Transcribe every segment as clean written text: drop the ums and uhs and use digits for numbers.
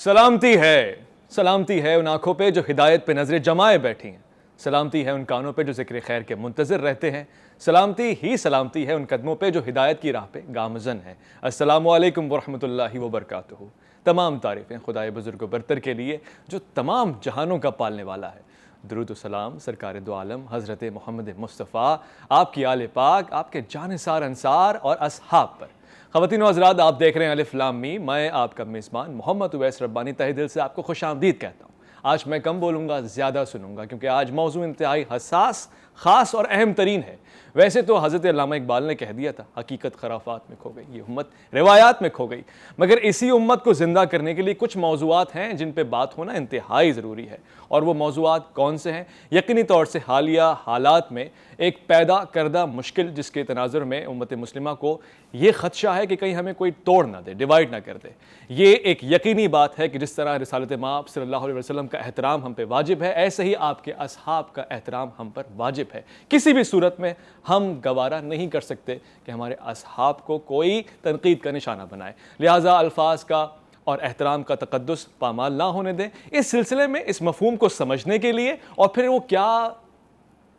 سلامتی ہے ان آنکھوں پہ جو ہدایت پہ نظریں جمائے بیٹھی ہیں، سلامتی ہے ان کانوں پہ جو ذکر خیر کے منتظر رہتے ہیں، سلامتی ہے ان قدموں پہ جو ہدایت کی راہ پہ گامزن ہیں۔ السلام علیکم ورحمۃ اللہ وبرکاتہ۔ تمام تعریفیں خدائے بزرگ و برتر کے لیے جو تمام جہانوں کا پالنے والا ہے۔ درود و سلام سرکار دو عالم حضرت محمد مصطفیٰ، آپ کی آل پاک، آپ کے جانثار انصار اور اصحاب پر۔ خواتین و حضرات، آپ دیکھ رہے ہیں الف لام میم، میں آپ کا میزبان محمد اویس ربانی تہہ دل سے آپ کو خوش آمدید کہتا ہوں۔ آج میں کم بولوں گا، زیادہ سنوں گا، کیونکہ آج موضوع انتہائی حساس، خاص اور اہم ترین ہے۔ ویسے تو حضرت علامہ اقبال نے کہہ دیا تھا، حقیقت خرافات میں کھو گئی، یہ امت روایات میں کھو گئی، مگر اسی امت کو زندہ کرنے کے لیے کچھ موضوعات ہیں جن پہ بات ہونا انتہائی ضروری ہے۔ اور وہ موضوعات کون سے ہیں؟ یقینی طور سے حالیہ حالات میں ایک پیدا کردہ مشکل جس کے تناظر میں امت مسلمہ کو یہ خدشہ ہے کہ کہیں ہمیں کوئی توڑ نہ دے، ڈیوائیڈ نہ کر دے۔ یہ ایک یقینی بات ہے کہ جس طرح رسالت مآب صلی اللہ علیہ وسلم کا احترام ہم پہ واجب ہے، ایسے ہی آپ کے اصحاب کا احترام ہم پر واجب ہے۔ کسی بھی صورت میں ہم گوارہ نہیں کر سکتے کہ ہمارے اصحاب کو کوئی تنقید کا نشانہ بنائے، لہٰذا الفاظ کا اور احترام کا تقدس پامال نہ ہونے دیں۔ اس سلسلے میں اس مفہوم کو سمجھنے کے لیے اور پھر وہ کیا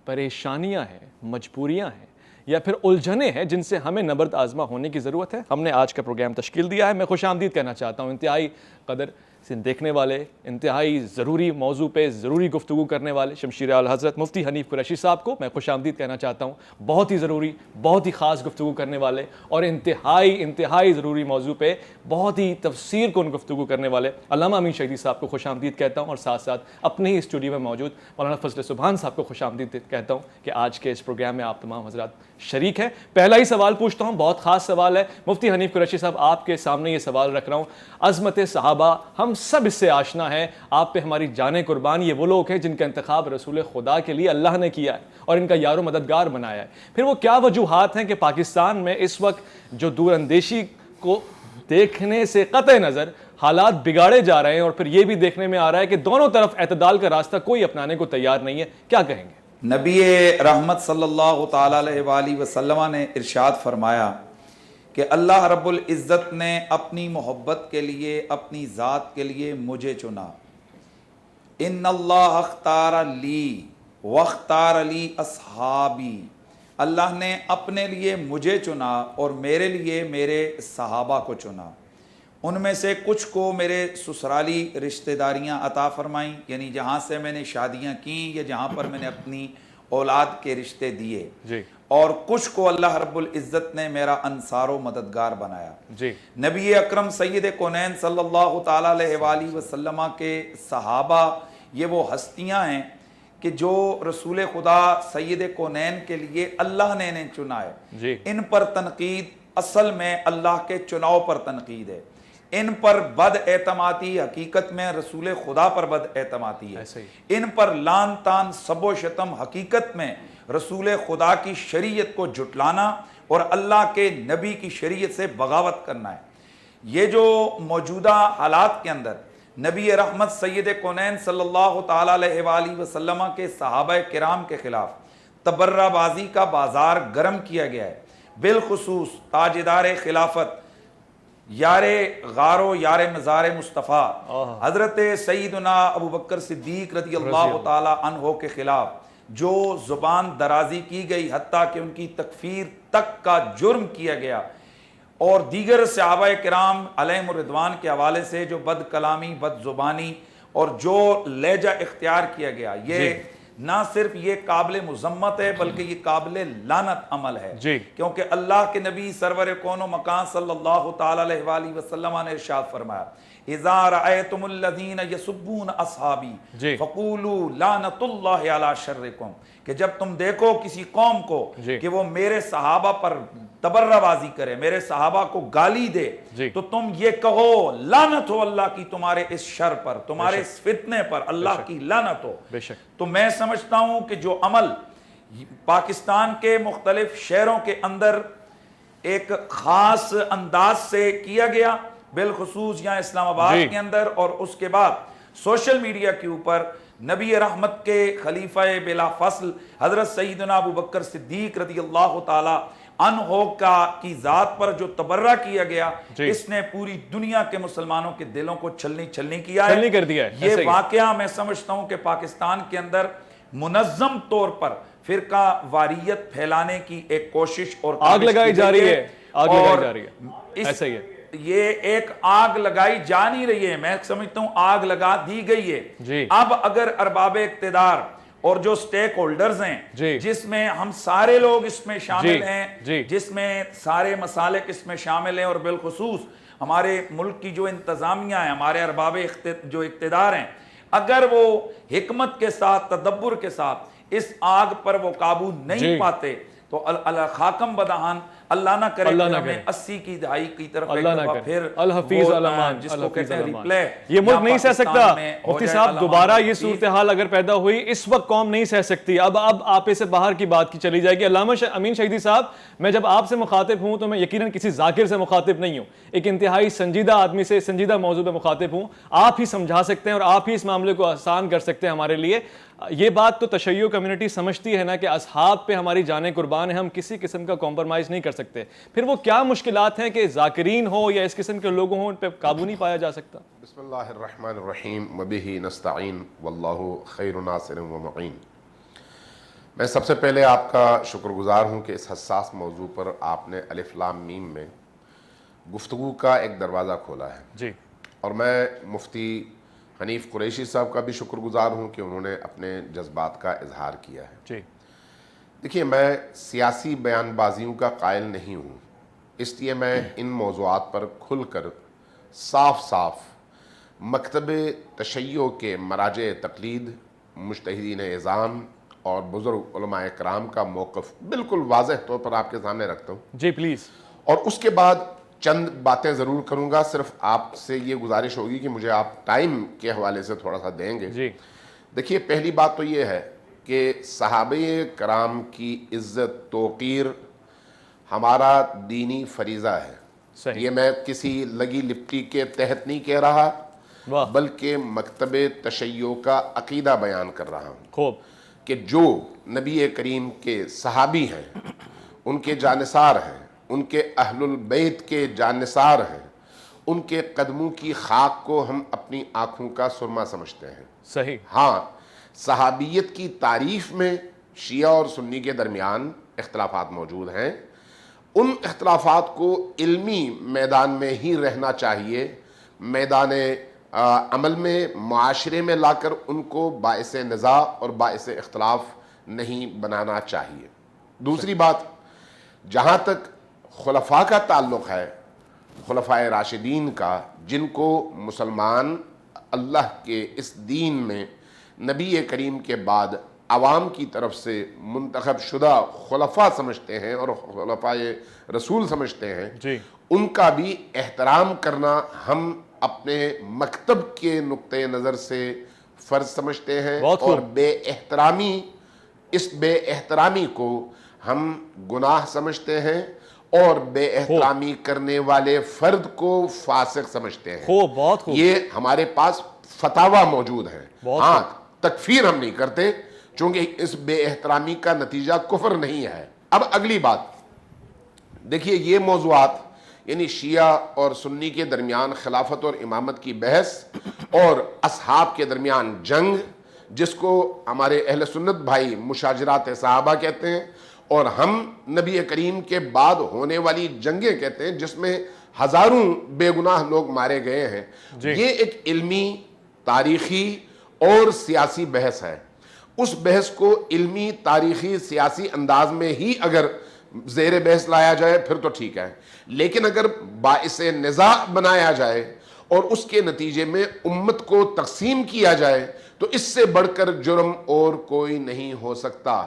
پریشانیاں ہیں، مجبوریاں ہیں یا پھر الجھنیں ہیں جن سے ہمیں نبرد آزما ہونے کی ضرورت ہے، ہم نے آج کا پروگرام تشکیل دیا ہے۔ میں خوش آمدید کہنا چاہتا ہوں انتہائی قدر سے دیکھنے والے، انتہائی ضروری موضوع پہ ضروری گفتگو کرنے والے شمشیر اعلیٰ حضرت مفتی حنیف قریشی صاحب کو میں خوش آمدید کہنا چاہتا ہوں۔ بہت ہی ضروری، بہت ہی خاص گفتگو کرنے والے اور انتہائی ضروری موضوع پہ بہت ہی تفسیر کن گفتگو کرنے والے علامہ امین شہیدی صاحب کو خوش آمدید کہتا ہوں، اور ساتھ ساتھ اپنے ہی اسٹوڈیو میں موجود مولانا فضل سبحان صاحب کو خوش آمدید کہتا ہوں کہ آج کے اس پروگرام میں آپ تمام حضرات شریک ہیں۔ پہلا ہی سوال پوچھتا ہوں، بہت خاص سوال ہے مفتی حنیف قریشی صاحب، آپ کے سامنے یہ سوال رکھ رہا ہوں۔ عظمت صحابہ ہم سب اس سے آشنا ہیں، آپ پہ ہماری جانیں قربان، یہ وہ لوگ ہیں جن کا انتخاب رسول خدا کے لیے اللہ نے کیا ہے اور ان کا یار و مددگار بنایا ہے۔ پھر وہ کیا وجوہات ہیں کہ پاکستان میں اس وقت جو دور اندیشی کو دیکھنے سے قطع نظر حالات بگاڑے جا رہے ہیں، اور پھر یہ بھی دیکھنے میں آ رہا ہے کہ دونوں طرف اعتدال کا راستہ کوئی اپنانے کو تیار نہیں ہے، کیا کہیں گے؟ نبی رحمت صلی اللہ تعالیٰ علیہ وآلہ وسلم نے ارشاد فرمایا کہ اللہ رب العزت نے اپنی محبت کے لیے، اپنی ذات کے لیے مجھے چنا۔ ان اللہ اختار لی واختار لی اصحابی، اللہ نے اپنے لیے مجھے چنا اور میرے لیے میرے صحابہ کو چنا۔ ان میں سے کچھ کو میرے سسرالی رشتہ داریاں عطا فرمائیں، یعنی جہاں سے میں نے شادیاں کیں یا جہاں پر میں نے اپنی اولاد کے رشتے دیے، اور کچھ کو اللہ رب العزت نے میرا انصار و مددگار بنایا۔ نبی اکرم سید کونین صلی اللہ تعالیٰ علیہ وآلہ وسلم کے صحابہ یہ وہ ہستیاں ہیں کہ جو رسول خدا سید کونین کے لیے اللہ نے انہیں چنا ہے۔ ان پر تنقید اصل میں اللہ کے چناؤ پر تنقید ہے، ان پر بد اعتمادی حقیقت میں رسول خدا پر بد اعتمادی ہے، ان پر لان تان سب و شتم حقیقت میں رسول خدا کی شریعت کو جھٹلانا اور اللہ کے نبی کی شریعت سے بغاوت کرنا ہے۔ یہ جو موجودہ حالات کے اندر نبی رحمت سید کونین صلی اللہ تعالیٰ علیہ وآلہ وسلم کے صحابہ کرام کے خلاف تبرہ بازی کا بازار گرم کیا گیا ہے، بالخصوص تاجدار خلافت، یار غار و یار مزار مصطفیٰ حضرت سیدنا ابو بکر صدیق رضی اللہ تعالیٰ عنہ کے خلاف جو زبان درازی کی گئی، حتیٰ کہ ان کی تکفیر تک کا جرم کیا گیا، اور دیگر صحابہ کرام علیہم الرضوان کے حوالے سے جو بد کلامی، بد زبانی اور جو لہجہ اختیار کیا گیا، یہ نہ صرف یہ قابل مذمت ہے بلکہ یہ قابل لعنت عمل ہے، کیونکہ اللہ کے نبی سرور کون و مکان صلی اللہ تعالیٰ علیہ وآلہ وسلم نے ارشاد فرمایا، اذا رأیتم الذین یسبون اصحابی فقولوا لعنت اللہ علی شرکم، کہ جب تم دیکھو کسی قوم کو کہ وہ میرے صحابہ پر تبرہ بازی کرے، میرے صحابہ کو گالی دے، تو تم یہ کہو لعنت ہو اللہ کی تمہارے اس شر پر، تمہارے اس فتنے پر، اللہ کی لعنت ہو۔ تو میں سمجھتا ہوں کہ جو عمل پاکستان کے مختلف شہروں کے اندر ایک خاص انداز سے کیا گیا، بالخصوص یہاں اسلام آباد کے اندر، اور اس کے بعد سوشل میڈیا کے اوپر نبی رحمت کے خلیفہ بلا فصل حضرت سیدنا ابو بکر صدیق رضی اللہ تعالیٰ انہو کی ذات پر جو تبرہ کیا گیا اس نے پوری دنیا کے مسلمانوں کے دلوں کو چھلنی کیا ہے، چھلنی کر دیا ہے۔ یہ واقعہ میں سمجھتا ہوں کہ پاکستان کے اندر منظم طور پر فرقہ واریت پھیلانے کی ایک کوشش اور آگ لگائی جا رہی ہے، آگ لگائی جا رہی ہے، ایسا ہی ہے۔ یہ ایک آگ لگائی جا نہیں رہی ہے، میں سمجھتا ہوں آگ لگا دی گئی ہے۔ اب اگر ارباب اقتدار اور جو سٹیک ہولڈرز ہیں جس میں ہم سارے لوگ اس میں شامل ہیں، جس میں سارے مسالک اس میں شامل ہیں، اور بالخصوص ہمارے ملک کی جو انتظامیہ ہے، ہمارے ارباب جو اقتدار ہیں، اگر وہ حکمت کے ساتھ تدبر کے ساتھ اس آگ پر وہ قابو نہیں پاتے تو خاکم بدہان اللہ نہ کرے کہ ہمیں 80 کی دہائی کی طرف ایک دفعہ پھر الحفیظ علمان جس کو کہتے ہیں ریپلے، یہ ملک نہیں سہ سکتا مفتی صاحب، دوبارہ یہ صورتحال اگر پیدا ہوئی اس وقت قوم نہیں سہ سکتی۔ اب آپے سے باہر کی بات کی چلی جائے گی۔ علامہ امین شہیدی صاحب، میں جب آپ سے مخاطب ہوں تو میں یقیناً کسی ذاکر سے مخاطب نہیں ہوں، ایک انتہائی سنجیدہ آدمی سے سنجیدہ موضوع پہ مخاطب ہوں۔ آپ ہی سمجھا سکتے ہیں اور آپ ہی اس معاملے کو آسان کر سکتے ہیں ہمارے لیے۔ یہ بات تو تشیع کمیونٹی سمجھتی ہے نا کہ اصحاب پہ ہماری جانیں قربان ہیں، ہم کسی قسم کا کمپرمائز نہیں کر سکتے، پھر وہ کیا مشکلات ہیں کہ ذاکرین ہو یا اس قسم کے لوگوں ہوں ان پہ قابو نہیں پایا جا سکتا؟ بسم اللہ الرحمن الرحیم وبہ نستعین واللہ خیر ناصر و معین۔ میں سب سے پہلے آپ کا شکر گزار ہوں کہ اس حساس موضوع پر آپ نے الف لام میم میں گفتگو کا ایک دروازہ کھولا ہے جی، اور میں مفتی حنیف قریشی صاحب کا بھی شکر گزار ہوں کہ انہوں نے اپنے جذبات کا اظہار کیا ہے۔ جی دیکھیے، میں سیاسی بیان بازیوں کا قائل نہیں ہوں، اس لیے میں ان موضوعات پر کھل کر صاف مکتب تشیع کے مراجع تقلید، مجتہدین اعظام اور بزرگ علماء کرام کا موقف بالکل واضح طور پر آپ کے سامنے رکھتا ہوں۔ جی پلیز۔ اور اس کے بعد چند باتیں ضرور کروں گا، صرف آپ سے یہ گزارش ہوگی کہ مجھے آپ ٹائم کے حوالے سے تھوڑا سا دیں گے۔ جی دیکھیے، پہلی بات تو یہ ہے کہ صحابہ کرام کی عزت توقیر ہمارا دینی فریضہ ہے۔ صحیح۔ یہ میں کسی لگی لپٹی کے تحت نہیں کہہ رہا، بلکہ مکتب تشیع کا عقیدہ بیان کر رہا ہوں۔ خوب۔ کہ جو نبی کریم کے صحابی ہیں، ان کے جانثار ہیں، ان کے اہل البیت کے جانثار ہیں، ان کے قدموں کی خاک کو ہم اپنی آنکھوں کا سرما سمجھتے ہیں۔ صحیح۔ ہاں، صحابیت کی تعریف میں شیعہ اور سنی کے درمیان اختلافات موجود ہیں، ان اختلافات کو علمی میدان میں ہی رہنا چاہیے، میدان عمل میں، معاشرے میں لا کر ان کو باعث نزاع اور باعث اختلاف نہیں بنانا چاہیے۔ دوسری بات، جہاں تک خلفاء کا تعلق ہے، خلفاء راشدین کا، جن کو مسلمان اللہ کے اس دین میں نبی کریم کے بعد عوام کی طرف سے منتخب شدہ خلفاء سمجھتے ہیں اور خلفاء رسول سمجھتے ہیں، جی، ان کا بھی احترام کرنا ہم اپنے مکتب کے نقطہ نظر سے فرض سمجھتے ہیں، اور اس بے احترامی کو ہم گناہ سمجھتے ہیں اور بے احترامی کرنے والے فرد کو فاسق سمجھتے ہیں۔ بہت خوب۔ یہ ہمارے پاس فتاویٰ موجود ہیں۔ ہاں، تکفیر ہم نہیں کرتے چونکہ اس بے احترامی کا نتیجہ کفر نہیں ہے۔ اب اگلی بات دیکھیے، یہ موضوعات یعنی شیعہ اور سنی کے درمیان خلافت اور امامت کی بحث اور اصحاب کے درمیان جنگ، جس کو ہمارے اہل سنت بھائی مشاجرات صحابہ کہتے ہیں اور ہم نبی کریم کے بعد ہونے والی جنگیں کہتے ہیں، جس میں ہزاروں بے گناہ لوگ مارے گئے ہیں، یہ ایک علمی، تاریخی اور سیاسی بحث ہے۔ اس بحث کو علمی، تاریخی، سیاسی انداز میں ہی اگر زیر بحث لایا جائے پھر تو ٹھیک ہے، لیکن اگر باعث نزاع بنایا جائے اور اس کے نتیجے میں امت کو تقسیم کیا جائے تو اس سے بڑھ کر جرم اور کوئی نہیں ہو سکتا۔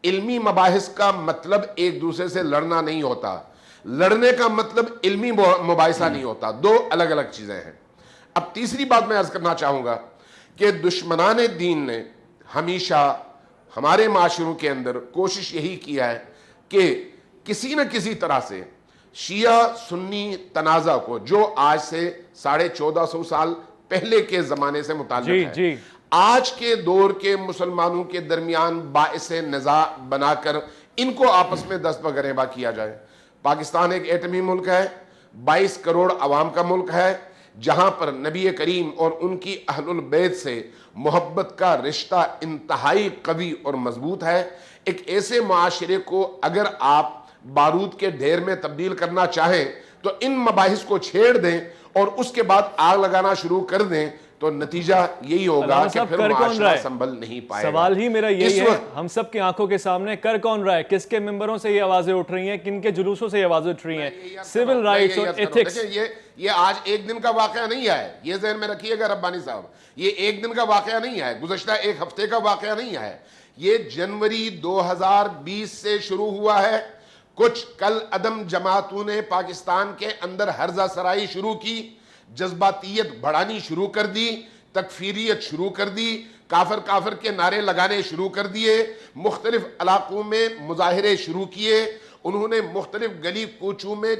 علمی مباحث کا مطلب ایک دوسرے سے لڑنا نہیں ہوتا، لڑنے کا مطلب علمی مباحثہ نہیں ہوتا، دو الگ الگ چیزیں ہیں۔ اب تیسری بات میں عرض کرنا چاہوں گا کہ دشمنان دین نے ہمیشہ ہمارے معاشروں کے اندر کوشش یہی کیا ہے کہ کسی نہ کسی طرح سے شیعہ سنی تنازع کو، جو آج سے 1450 سال پہلے کے زمانے سے متعلق ہے، آج کے دور کے مسلمانوں کے درمیان باعث نزاع بنا کر ان کو آپس میں دست بگریباں کیا جائے. پاکستان ایک ایٹمی ملک ہے, 22 کروڑ عوام کا ملک ہے, جہاں پر نبی کریم اور ان کی اہل البیت سے محبت کا رشتہ انتہائی قوی اور مضبوط ہے. ایک ایسے معاشرے کو اگر آپ بارود کے ڈھیر میں تبدیل کرنا چاہیں تو ان مباحث کو چھیڑ دیں اور اس کے بعد آگ لگانا شروع کر دیں, تو نتیجہ یہی ہوگا کہ پھر معاشرہ سنبھل نہیں پائے گا. سوال ہی میرا یہی ہے, ہم سب کی آنکھوں کے سامنے کر کون رہا ہے؟ کس کے ممبروں سے یہ آوازیں اٹھ رہی ہیں, کن کے جلوسوں سے یہ آوازیں اٹھ رہی ہیں؟ سول رائٹس اور ایتھکس. یہ آج ایک دن کا واقعہ نہیں ہے, یہ ذہن میں رکھیے گا ربانی صاحب, یہ ایک دن کا واقعہ نہیں ہے, گزشتہ ایک ہفتے کا واقعہ نہیں ہے. یہ جنوری 2020 سے شروع ہوا ہے. کچھ کل عدم جماعتوں نے پاکستان کے اندر ہرزہ سرائی شروع کی, جذباتیت بڑھانی شروع کر دی, تکفیریت شروع کر دی, کافر کافر کے نعرے لگانے شروع کر دیے, مختلف علاقوں میں مظاہرے شروع کیے. انہوں نے مختلف گلی کوچوں میں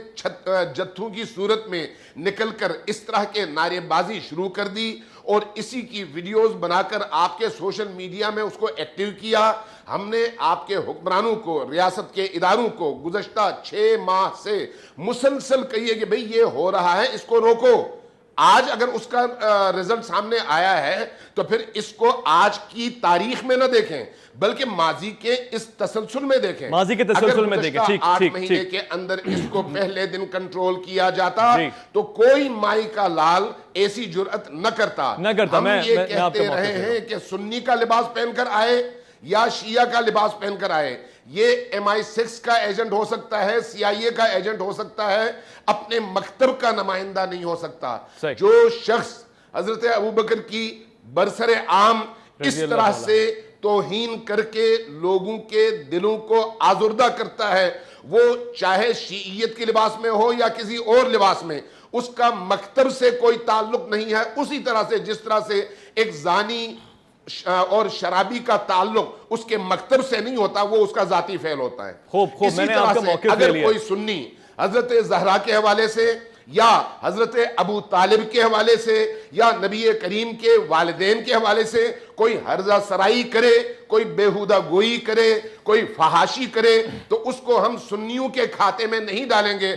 جتھوں کی صورت میں نکل کر اس طرح کے نعرے بازی شروع کر دی اور اسی کی ویڈیوز بنا کر آپ کے سوشل میڈیا میں اس کو ایکٹیو کیا. ہم نے آپ کے حکمرانوں کو, ریاست کے اداروں کو گزشتہ 6 ماہ سے مسلسل کہیے کہ بھئی یہ ہو رہا ہے, اس کو روکو. آج اگر اس کا رزلٹ سامنے آیا ہے تو پھر اس کو آج کی تاریخ میں نہ دیکھیں بلکہ ماضی کے اس تسلسل میں دیکھیں. ماضی کے تسلسل میں دیکھیں. 8 مہینے کے اندر اس کو پہلے دن کنٹرول کیا جاتا تو کوئی مائی کا لال ایسی جرأت نہ کرتا. ہم یہ کہتے رہے ہیں کہ سنی کا لباس پہن کر آئے یا شیعہ کا لباس پہن کر آئے, یہ MI6 کا ایجنٹ ہو سکتا ہے, CIA کا ایجنٹ ہو سکتا ہے, اپنے مکتب کا نمائندہ نہیں ہو سکتا. جو شخص حضرت ابوبکر کی برسر عام اس طرح سے توہین کر کے لوگوں کے دلوں کو آزردہ کرتا ہے, وہ چاہے شیعیت کے لباس میں ہو یا کسی اور لباس میں, اس کا مکتب سے کوئی تعلق نہیں ہے. اسی طرح سے جس طرح سے ایک زانی اور شرابی کا تعلق اس کے مکتب سے نہیں ہوتا, وہ اس کا ذاتی فعل ہوتا ہے. اسی طرح سے اگر کوئی سنی حضرت زہرا کے حوالے سے یا حضرت ابو طالب کے حوالے سے یا نبی کریم کے والدین کے حوالے سے کوئی ہرزہ سرائی کرے, کوئی بیہودہ گوئی کرے, کوئی فحاشی کرے, تو اس کو ہم سنیوں کے کھاتے میں نہیں ڈالیں گے.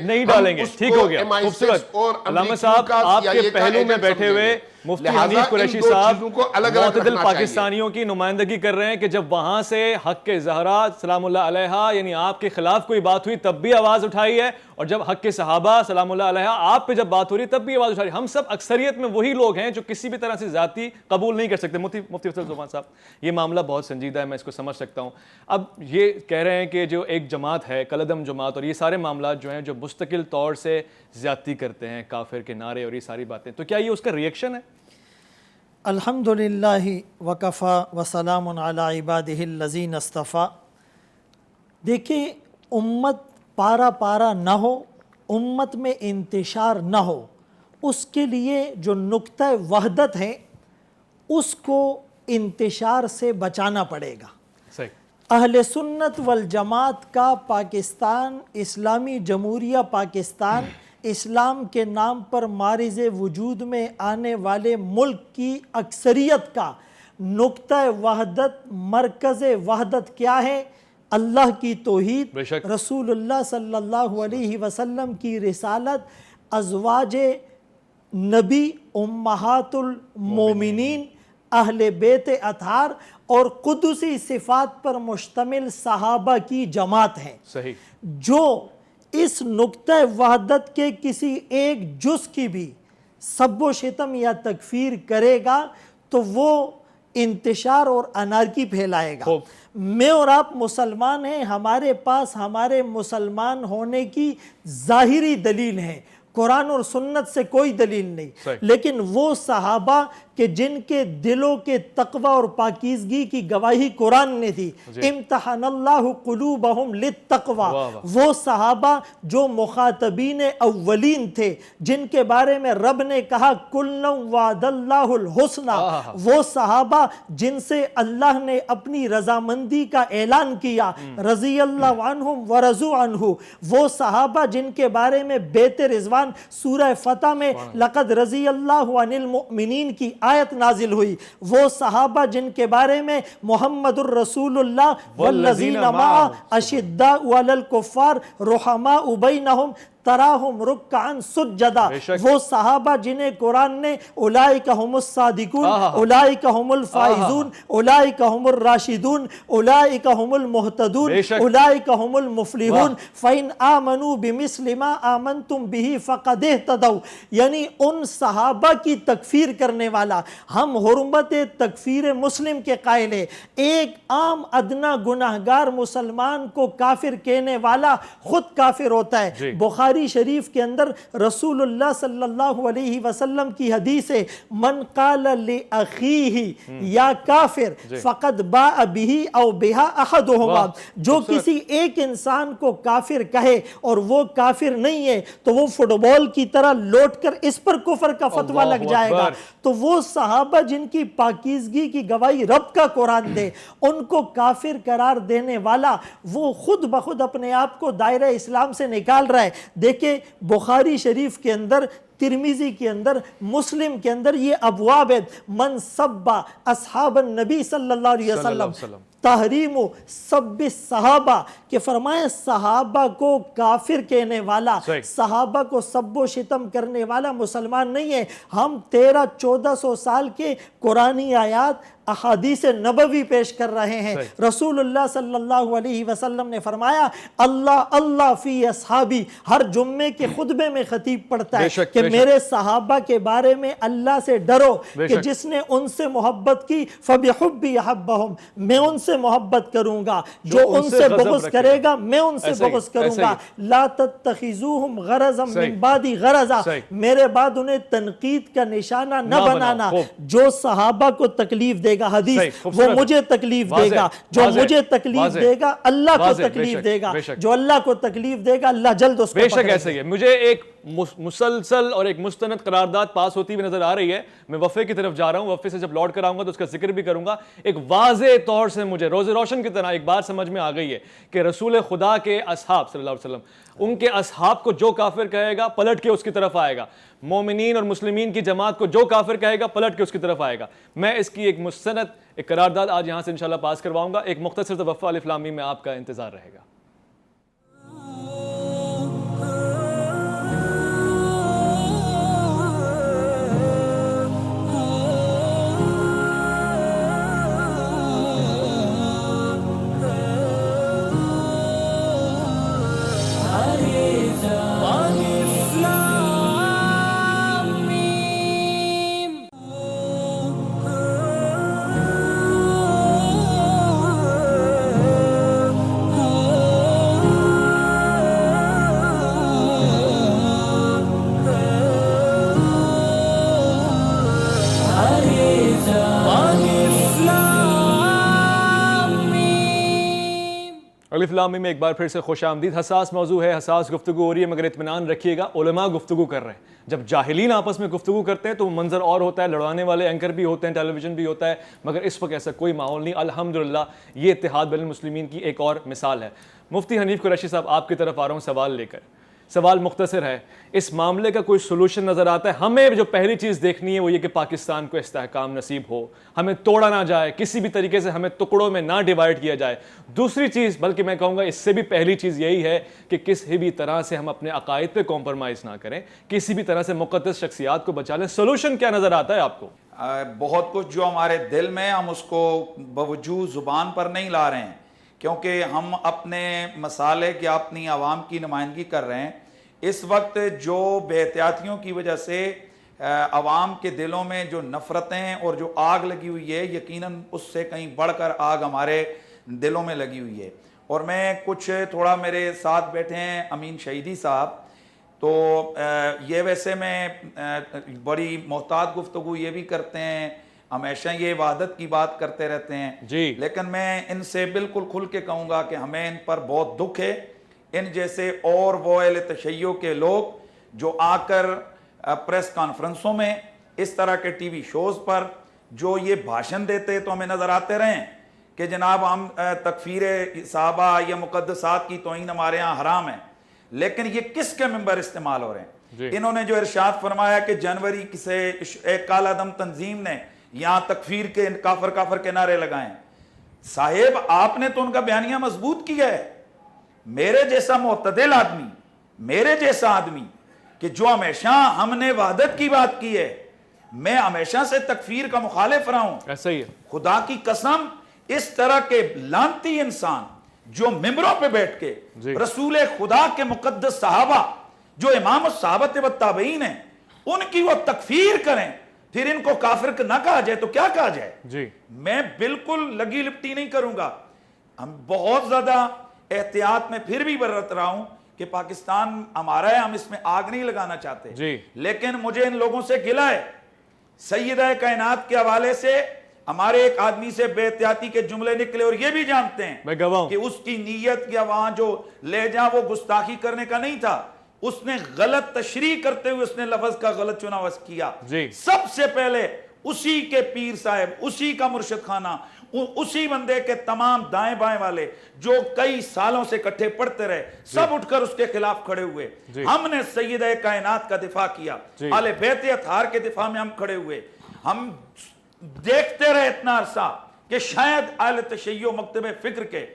ٹھیک ہو گیا, خوبصورت. علامہ صاحب, آپ کے پہلو میں بیٹھے ہوئے مفتی حنیف قریشی صاحب معتدل پاکستانیوں کی نمائندگی کر رہے ہیں کہ جب وہاں سے حق زہرا سلام اللہ علیہا یعنی آپ کے خلاف کوئی بات ہوئی تب بھی آواز اٹھائی ہے, اور جب حق صحابہ سلام اللہ علیہا آپ پہ جب بات ہو رہی تب بھی آواز اٹھائی. ہم سب اکثریت میں وہی لوگ ہیں جو کسی بھی طرح سے ذاتی قبول نہیں کر سکتے. مفتی افضل زمان صاحب, یہ معاملہ بہت سنجیدہ ہے, میں اس کو سمجھ سکتا ہوں. اب یہ کہہ رہے ہیں کہ جو ایک جماعت ہے کلعدم جماعت, اور یہ سارے معاملات جو ہیں جو مستقل طور سے زیادتی کرتے ہیں, کافر کے نعرے اور یہ ساری باتیں, تو کیا یہ اس کا ریئیکشن ہے؟ الحمدللہ وکفا وسلام علی عبادہ الذین اصطفیٰ. دیکھیں, امت پارا پارا نہ ہو, امت میں انتشار نہ ہو, اس کے لیے جو نقطہ وحدت ہے اس کو انتشار سے بچانا پڑے گا. اہل سنت والجماعت کا پاکستان, اسلامی جمہوریہ پاکستان, اسلام کے نام پر مارز وجود میں آنے والے ملک کی اکثریت کا نقطہ وحدت, مرکز وحدت کیا ہے؟ اللہ کی توحید, رسول اللہ صلی اللہ علیہ وسلم کی رسالت, ازواج نبی امہات المومنین, اہل بیت اطہار اور قدسی صفات پر مشتمل صحابہ کی جماعت ہے. جو اس نقطہ وحدت کے کسی ایک جز کی بھی سب و شتم یا تکفیر کرے گا تو وہ انتشار اور انارکی پھیلائے گا. میں اور آپ مسلمان ہیں, ہمارے پاس ہمارے مسلمان ہونے کی ظاہری دلیل ہے, قرآن اور سنت سے کوئی دلیل نہیں. لیکن وہ صحابہ کہ جن کے دلوں کے تقوی اور پاکیزگی کی گواہی قرآن نے دی, امتحن اللہ قلوبہم للتقوی, وہ صحابہ جو مخاطبین اولین تھے, جن کے بارے میں رب نے کہا کلًا وعد اللہ الحسنى, وہ صحابہ جن سے اللہ نے اپنی رضامندی کا اعلان کیا, رضی اللہ عنہم ورضوا عنہ, وہ صحابہ جن کے بارے میں بیت رضوان قرآن سورہ فتح میں لقد رضی اللہ عن المؤمنین کی آیت نازل ہوئی. وہ صحابہ جن کے بارے میں محمد الرسول اللہ والذین معہ اشداء علی الکفار رحماء بینہم تراہم رکعا سجدا، وہ صحابہ جنہیں قرآن نے اولئک ہم الصادقون، اولئک ہم الفائزون، اولئک ہم الراشدون، اولئک ہم المہتدون، اولئک ہم المفلحون، فإن آمنوا بمثل ما آمنتم به فقد اہتدوا. یعنی ان صحابہ کی تکفیر کرنے والا، ہم حرمت تکفیر مسلم کے قائل ہیں. ایک عام ادنا گناہگار مسلمان کو کافر کہنے والا خود کافر ہوتا ہے. بخاری شریف کے اندر رسول اللہ صلی اللہ علیہ وسلم کی حدیث ہے، من قال لأخیہ یا کافر فقد باء بہ او بہا احدہما. جو کسی ایک انسان کو کافر کہے اور وہ کافر نہیں ہے تو وہ فٹ بال کی طرح لوٹ کر اس پر کفر کا فتویٰ لگ جائے گا. تو وہ صحابہ جن کی پاکیزگی کی گواہی رب کا قرآن دے، ان کو کافر قرار دینے والا وہ خود بخود اپنے آپ کو دائرہ اسلام سے نکال رہا ہے. دیکھیں بخاری شریف کے اندر، ترمیزی کے اندر، مسلم کے اندر یہ ابواب ہے. من سب اصحاب النبی صلی اللہ علیہ وسلم تحریم سب صحابہ، کہ فرمائے صحابہ کو کافر کہنے والا، صحابہ کو سب و شتم کرنے والا مسلمان نہیں ہے. ہم 1300-1400 سال کے قرآنی آیات، احادیث نبوی پیش کر رہے ہیں. رسول اللہ صلی اللہ علیہ وسلم نے فرمایا اللہ اللہ فی اصحابی. ہر جمعے کے خطبے میں خطیب پڑھتا ہے کہ میرے صحابہ کے بارے میں اللہ سے ڈرو کہ جس نے ان سے محبت کی فبحبی احبہم، میں ان سے محبت کروں گا. جو ان سے بغض کرے گا میں ان سے بغض کروں گا. لا تتخذوہم غرضا من بعدی غرضا، میرے بعد انہیں تنقید کا نشانہ نہ بنانا. جو صحابہ کو تکلیف دے گا، حدیث وہ مجھے تکلیف دے گا، جو مجھے تکلیف دے گا اللہ کو تکلیف دے گا، جو اللہ کو تکلیف دے گا اللہ جلد اس کو بے شک ایسے ہی ہے. مجھے ایک مسلسل اور ایک مستند قرارداد پاس ہوتی ہوئی نظر آ رہی ہے. میں وفے کی طرف جا رہا ہوں، وفے سے جب لوٹ کر آؤں گا تو اس کا ذکر بھی کروں گا. ایک واضح طور سے مجھے روز روشن کی طرح ایک بات سمجھ میں آ گئی ہے کہ رسول خدا کے اصحاب صلی اللہ علیہ وسلم، ان کے اصحاب کو جو کافر کہے گا پلٹ کے اس کی طرف آئے گا. مومنین اور مسلمین کی جماعت کو جو کافر کہے گا پلٹ کے اس کی طرف آئے گا. میں اس کی ایک مستند ایک قرارداد آج یہاں سے انشاءاللہ پاس کرواؤں گا. ایک مختصر سا وقفہ الف لام میم میں آپ کا انتظار رہے گا. الف لام میم میں ایک بار پھر سے خوش آمدید. حساس موضوع ہے، حساس گفتگو ہو رہی ہے، مگر اطمینان رکھیے گا علماء گفتگو کر رہے ہیں. جب جاہلین آپس میں گفتگو کرتے ہیں تو منظر اور ہوتا ہے، لڑوانے والے اینکر بھی ہوتے ہیں، ٹیلی ویژن بھی ہوتا ہے، مگر اس وقت ایسا کوئی ماحول نہیں. الحمدللہ یہ اتحاد بین المسلمین کی ایک اور مثال ہے. مفتی حنیف قریشی صاحب آپ کی طرف آ رہا ہوں سوال لے کر. سوال مختصر ہے، اس معاملے کا کوئی سولوشن نظر آتا ہے؟ ہمیں جو پہلی چیز دیکھنی ہے وہ یہ کہ پاکستان کو استحکام نصیب ہو، ہمیں توڑا نہ جائے، کسی بھی طریقے سے ہمیں ٹکڑوں میں نہ ڈیوائیڈ کیا جائے. دوسری چیز، بلکہ میں کہوں گا اس سے بھی پہلی چیز یہی ہے کہ کسی بھی طرح سے ہم اپنے عقائد پہ کمپرمائز نہ کریں، کسی بھی طرح سے مقدس شخصیات کو بچا لیں. سولوشن کیا نظر آتا ہے آپ کو؟ بہت کچھ جو ہمارے دل میں، ہم اس کو بوجود زبان پر نہیں لا رہے ہیں، کیونکہ ہم اپنے مسالے کی، اپنی عوام کی نمائندگی کر رہے ہیں. اس وقت جو بے احتیاطیوں کی وجہ سے عوام کے دلوں میں جو نفرتیں اور جو آگ لگی ہوئی ہے، یقیناً اس سے کہیں بڑھ کر آگ ہمارے دلوں میں لگی ہوئی ہے. اور میں کچھ تھوڑا، میرے ساتھ بیٹھے ہیں امین شہیدی صاحب، تو یہ ویسے میں بڑی محتاط گفتگو یہ بھی کرتے ہیں، ہمیشہ یہ وحدت کی بات کرتے رہتے ہیں جی، لیکن میں ان سے بالکل کھل کے کہوں گا کہ ہمیں ان پر بہت دکھ ہے. ان جیسے اور وہ اہل تشیع کے لوگ جو آ کر پریس کانفرنسوں میں، اس طرح کے ٹی وی شوز پر جو یہ بھاشن دیتے تو ہمیں نظر آتے رہیں کہ جناب ہم تکفیر صحابہ یا مقدسات کی توہین ہمارے ہاں حرام ہے، لیکن یہ کس کے منبر استعمال ہو رہے ہیں؟ انہوں نے جو ارشاد فرمایا کہ جنوری سے ایک کالا دم تنظیم نے یہاں تکفیر کے کافر کے نعرے لگائیں، صاحب آپ نے تو ان کا بیانیہ مضبوط کیا ہے. میرے جیسا معتدل آدمی، میرے جیسا آدمی کہ جو ہمیشہ ہم نے وحدت کی بات کی ہے، میں ہمیشہ سے تکفیر کا مخالف رہا ہوں. ایسا ہی ہے. خدا کی قسم اس طرح کے لانتی انسان جو ممبروں پہ بیٹھ کے رسول خدا کے مقدس صحابہ جو امام الصحابہ والتابعین ہیں ان کی وہ تکفیر کریں، پھر ان کو کافر نہ کہا جائے تو کیا کہا جائے؟ جی میں بالکل لگی لپٹی نہیں کروں گا. ہم بہت زیادہ احتیاط میں پھر بھی برت رہا ہوں کہ پاکستان ہمارا ہے، ہم اس میں آگ نہیں لگانا چاہتے. جی. لیکن مجھے ان لوگوں سے گلہ ہے. سیدہ کائنات کے حوالے سے ہمارے ایک آدمی سے بے احتیاطی کے جملے نکلے اور یہ بھی جانتے ہیں میں گواہ ہوں کہ اس کی نیت یا وہاں جو لے جا وہ گستاخی کرنے کا نہیں تھا. اس نے غلط تشریح کرتے ہوئے اس نے لفظ کا غلط چناوس کیا. جی. سب سے پہلے اسی کے پیر صاحب، اسی کا مرشد خانہ، اسی بندے کے تمام دائیں بائیں والے جو کئی سالوں سے کٹھے پڑھتے رہے، سب اٹھ کر اس کے خلاف کھڑے ہوئے. ہم نے سیدہ کائنات کا دفاع کیا، اہل بیت اطہار کے دفاع میں ہم کھڑے ہوئے. ہم دیکھتے رہے اتنا عرصہ کہ شاید اہل تشیع مکتب فکر کے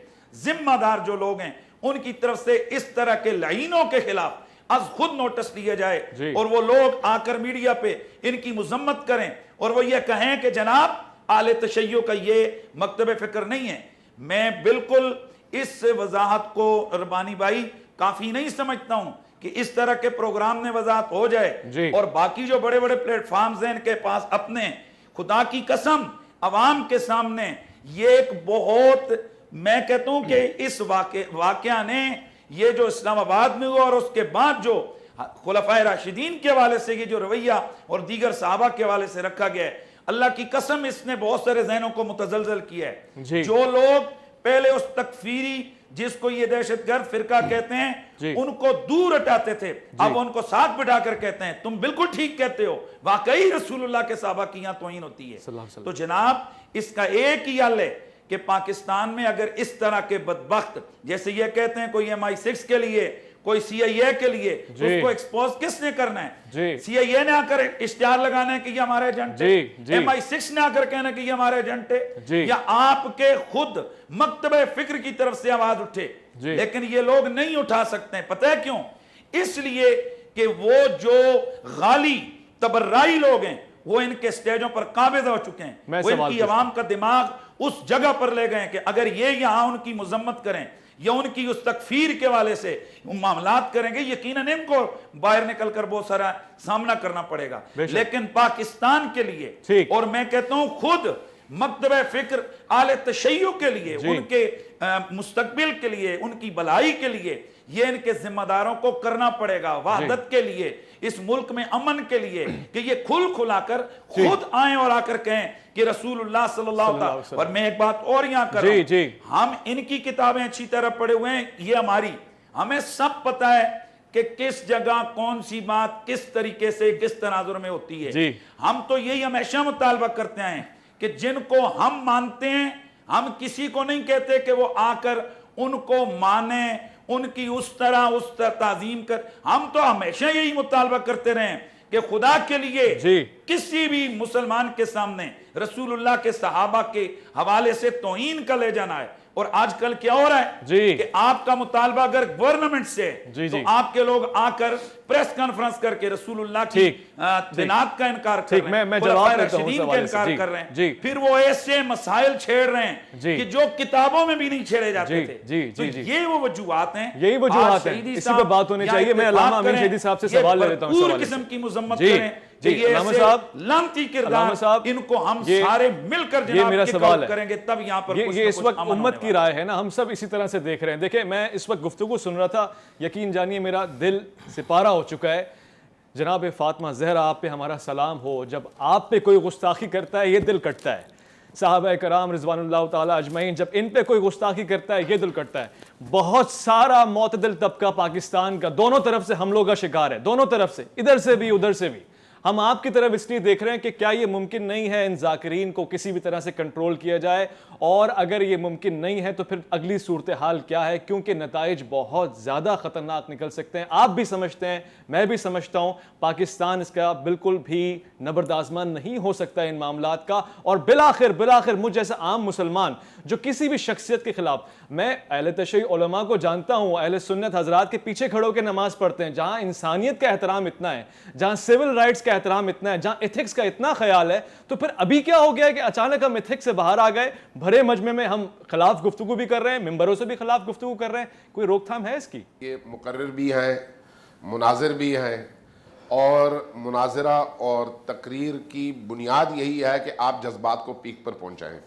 ذمہ دار جو لوگ ہیں ان کی طرف سے اس طرح کے لعینوں کے خلاف از خود نوٹس لیا جائے اور وہ لوگ آ کر میڈیا پہ ان کی مذمت کریں اور وہ یہ کہیں کہ جناب اہل تشیع کا یہ مکتب فکر نہیں ہے. میں بالکل اس وضاحت کو ربانی بھائی کافی نہیں سمجھتا ہوں کہ اس طرح کے پروگرام میں وضاحت ہو جائے اور باقی جو بڑے بڑے پلیٹ فارمز ہیں ان کے پاس اپنے، خدا کی قسم عوام کے سامنے یہ ایک بہت، میں کہتا ہوں کہ اس واقعہ نے یہ جو اسلام آباد میں ہوا اور اس کے بعد جو خلفائے راشدین کے حوالے سے یہ جو رویہ اور دیگر صحابہ کے حوالے سے رکھا گیا ہے، اللہ کی قسم اس نے بہت سارے ذہنوں کو متزلزل کیا ہے. جو لوگ پہلے اس تکفیری جس کو یہ دہشت گرد فرقہ کہتے ہیں ان کو دور ہٹاتے تھے، اب ان کو ساتھ بٹھا کر کہتے ہیں تم بالکل ٹھیک کہتے ہو، واقعی رسول اللہ کے صحابہ کی یہاں توہین ہوتی ہے. تو جناب اس کا ایک ہی حل ہے کہ پاکستان میں اگر اس طرح کے بدبخت جیسے یہ کہتے ہیں کوئی MI6 کے لیے، کوئی CIA کے لیے، اس کو ایکسپوز کس نے کرنا ہے؟ CIA نے آ کر اشتہار لگانا ہے کہ یہ ہمارے ایجنٹ ہے، MI6 نے آ کر کہنا کہ یہ ہمارے ایجنٹ ہے، یا آپ کے خود مکتب فکر کی طرف سے آواز اٹھے. لیکن یہ لوگ نہیں اٹھا سکتے ہیں. پتہ ہے کیوں؟ اس لیے کہ وہ جو غالی تبرعی لوگ ہیں وہ ان کے سٹیجوں پر قابض ہو چکے ہیں. وہ ان کی عوام کا دماغ اس جگہ پر لے گئے کہ اگر یہ یہاں ان کی مذمت کریں یا ان کی اس تکفیر کے والے سے معاملات کریں گے، یقیناً ان کو باہر نکل کر بہت سارا سامنا کرنا پڑے گا. لیکن پاکستان کے لیے اور میں کہتا ہوں خود مکتب فکر اہل تشیع کے لیے، ان کے مستقبل کے لیے، ان کی بھلائی کے لیے یہ ان کے ذمہ داروں کو کرنا پڑے گا، وحدت کے لیے، اس ملک میں امن کے لیے، کہ یہ کھل کھلا کر خود آئیں اور آ کر کہیں کہ رسول اللہ صلی اللہ علیہ وسلم. اور میں ایک بات اور یہاں کر رہا ہوں، ہم ان کی کتابیں اچھی طرح پڑھے ہوئے ہیں، یہ ہماری، ہمیں سب پتہ ہے کہ کس جگہ کون سی بات کس طریقے سے کس تناظر میں ہوتی ہے. ہم تو یہی ہمیشہ مطالبہ کرتے ہیں کہ جن کو ہم مانتے ہیں ہم کسی کو نہیں کہتے کہ وہ آ کر ان کو مانیں، ان کی اس طرح تعظیم کر. ہم تو ہمیشہ یہی مطالبہ کرتے رہے کہ خدا کے لیے کسی بھی مسلمان کے سامنے رسول اللہ کے صحابہ کے حوالے سے توہین کا لے جانا ہے. اور آج کل کیا ہو رہا ہے کہ آپ کا مطالبہ اگر گورنمنٹ سے تو آپ کے لوگ آ کر پریس کانفرنس کر کے رسول اللہ کی بنات کا انکار کر رہے ہیں، خلفائے راشدین کا انکار کر رہے ہیں، پھر وہ ایسے مسائل چھیڑ رہے ہیں کہ جو کتابوں میں بھی نہیں چھیڑے جاتے تھے. تو یہ وہ وجوہات ہیں، یہی وجوہات ہیں، اسی پہ بات ہونی چاہیے. میں علامہ امین شہیدی صاحب سے سوال لے لیتا ہوں اس حوالے سے. قسم کی مذمت کریں کہ یہ ایسے لانتی کردار، ان کو ہم سارے مل کر جناب کک آؤٹ کریں گے تب یہاں پر یہ اس وقت امت کی رائے ہے نا، ہم سب اسی طرح سے دیکھ رہے ہیں. دیکھیں میں اس وقت گفتگو سن رہا تھا، یقین جانیے میرا دل سپارہ ہو چکا ہے. جناب فاطمہ زہرا آپ پہ ہمارا سلام ہو. جب آپ پہ کوئی گستاخی کرتا ہے یہ دل کٹتا ہے. صحابہ کرام رضوان اللہ تعالی اجمعین جب ان پہ کوئی گستاخی کرتا ہے یہ دل کٹتا ہے. بہت سارا معتدل طبقہ پاکستان کا دونوں طرف سے حملوں کا شکار ہے، دونوں طرف سے، ادھر سے بھی ادھر سے بھی. ہم آپ کی طرف اس لیے دیکھ رہے ہیں کہ کیا یہ ممکن نہیں ہے ان ذاکرین کو کسی بھی طرح سے کنٹرول کیا جائے، اور اگر یہ ممکن نہیں ہے تو پھر اگلی صورتحال کیا ہے، کیونکہ نتائج بہت زیادہ خطرناک نکل سکتے ہیں. آپ بھی سمجھتے ہیں، میں بھی سمجھتا ہوں، پاکستان اس کا بالکل بھی نبردآزمان نہیں ہو سکتا ان معاملات کا. اور بالآخر مجھ جیسا عام مسلمان جو کسی بھی شخصیت کے خلاف، میں اہل تشیع علماء کو جانتا ہوں، اہل سنت حضرات کے پیچھے کھڑے ہو کے نماز پڑھتے ہیں، جہاں انسانیت کا احترام اتنا ہے، جہاں سول رائٹس کا احترام اتنا ہے، جہاں ایتھکس کا اتنا خیال ہے، تو پھر ابھی کیا ہو گیا ہے کہ اچانک ہم ایتھکس سے باہر آ گئے، بھرے مجمع میں ہم خلاف گفتگو بھی کر رہے ہیں، ممبروں سے بھی خلاف گفتگو کر رہے ہیں. کوئی روک تھام ہے اس کی؟ یہ مقرر بھی ہیں، مناظر بھی ہیں، اور مناظرہ اور تقریر کی بنیاد یہی ہے کہ آپ جذبات کو پیک پر پہنچائیں.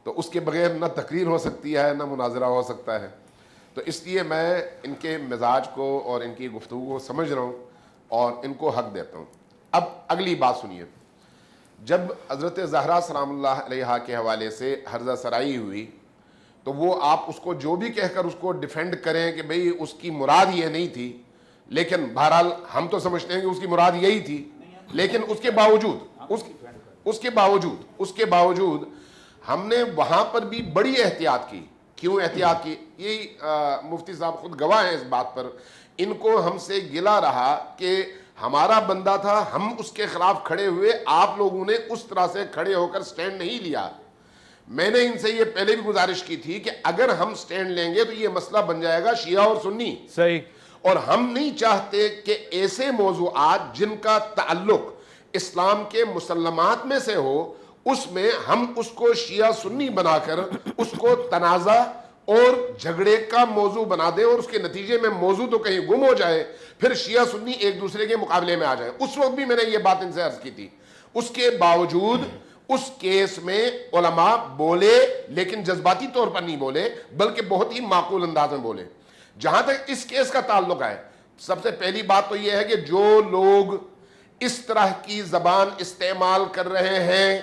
تو اس کے بغیر نہ تقریر ہو سکتی ہے نہ مناظرہ ہو سکتا ہے. تو اس لیے میں ان کے مزاج کو اور ان کی گفتگو کو سمجھ رہا ہوں اور ان کو حق دیتا ہوں. اب اگلی بات سنیے. جب حضرت زہرا سلام اللہ علیہا کے حوالے سے حرزہ سرائی ہوئی تو وہ آپ اس کو جو بھی کہہ کر اس کو ڈیفینڈ کریں کہ بھئی اس کی مراد یہ نہیں تھی، لیکن بہرحال ہم تو سمجھتے ہیں کہ اس کی مراد یہی تھی، لیکن اس کے باوجود ہم نے وہاں پر بھی بڑی احتیاط کی. کیوں احتیاط کی؟ یہی مفتی صاحب خود گواہ ہیں اس بات پر. ان کو ہم سے گلا رہا کہ ہمارا بندہ تھا، ہم اس کے خلاف کھڑے ہوئے، آپ لوگوں نے اس طرح سے کھڑے ہو کر سٹینڈ نہیں لیا. میں نے ان سے یہ پہلے بھی گزارش کی تھی کہ اگر ہم سٹینڈ لیں گے تو یہ مسئلہ بن جائے گا شیعہ اور سنی. صحیح. اور ہم نہیں چاہتے کہ ایسے موضوعات جن کا تعلق اسلام کے مسلمات میں سے ہو، اس میں ہم اس کو شیعہ سنی بنا کر اس کو تنازع اور جھگڑے کا موضوع بنا دیں، اور اس کے نتیجے میں موضوع تو کہیں گم ہو جائے، پھر شیعہ سنی ایک دوسرے کے مقابلے میں آ جائیں. اس وقت بھی میں نے یہ بات ان سے عرض کی تھی. اس کے باوجود اس کیس میں علماء بولے، لیکن جذباتی طور پر نہیں بولے بلکہ بہت ہی معقول انداز میں بولے. جہاں تک اس کیس کا تعلق ہے، سب سے پہلی بات تو یہ ہے کہ جو لوگ اس طرح کی زبان استعمال کر رہے ہیں